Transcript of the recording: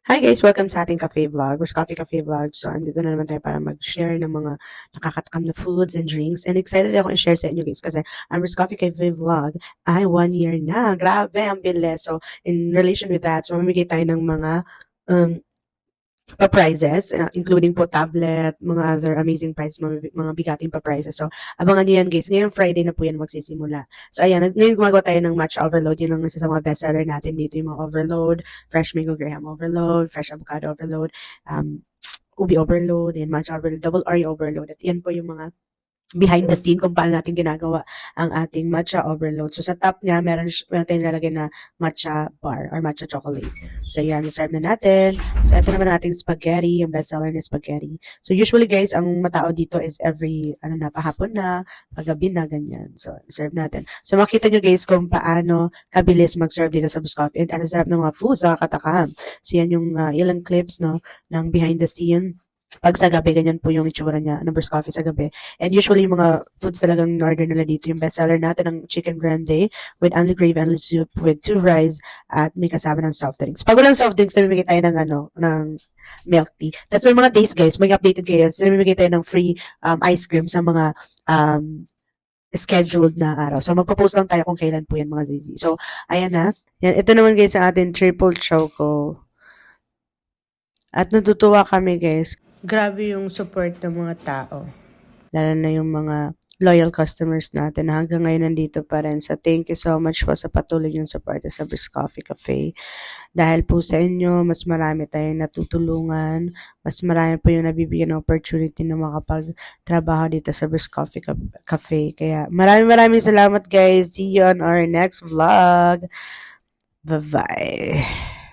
Hi guys! Welcome sa ating cafe vlog, Where's Coffee Cafe Vlog. So, andito na naman tayo para mag-share ng mga nakakatakam na foods and drinks. And excited ako i-share sa inyo guys kasi ang Where's Coffee Cafe Vlog ay 1 year na. Grabe, ang bilis. So, in relation with that, so mamigay tayo ng mga um, pa-prizes, including po tablet, mga other amazing prize, mga bigating pa-prizes. So, abangan nyo yan guys. Ngayong Friday na po yan magsisimula. So, ayan, ngayon gumagawa tayo ng match overload. Yun ang isa sa mga bestseller natin dito, yung mga overload, fresh mango graham overload, fresh avocado overload, ubi overload, and match overload, double Oreo overload. At yan po yung mga behind the scene kung paano natin ginagawa ang ating matcha overload. So, sa top niya, meron tayong nilalagay na matcha bar or matcha chocolate. So, yan, serve na natin. So, ito naman ating spaghetti, yung bestseller na spaghetti. So, usually guys, ang matao dito is every, pahapon na, paggabi na, ganyan. So, serve natin. So, makita nyo guys kung paano kabilis mag-serve dito sa Bus Coffee. And ang sarap ng mga foods, nakakatakam. So, yan yung ilang clips, no, ng behind the scene. Pag sa gabi, ganyan po yung itsura niya ng Burst Coffee sa gabi. And usually, yung mga foods talagang in-order nila dito, yung bestseller natin ng chicken grande with only gravy and soup with 2 rice at may kasama ng soft drinks. Pag walang soft drinks, namimigay tayo ng milk tea. Tapos may mga days, guys, may updated kayo. So, namimigay tayo ng free ice cream sa mga scheduled na araw. So, magpo-post lang tayo kung kailan po yan, mga zizi. So, ayan na. Yan. Ito naman, guys, ang ating triple choco. At natutuwa kami, guys. Grabe yung support ng mga tao. Lalo na yung mga loyal customers natin na hanggang ngayon nandito pa rin. So, thank you so much po sa patuloy yung support sa Brisk Coffee Cafe. Dahil po sa inyo, mas marami tayong natutulungan. Mas marami po yung nabibigyan ng opportunity na makapagtrabaho dito sa Brisk Coffee Cafe. Kaya maraming salamat guys. See you on our next vlog. Bye-bye.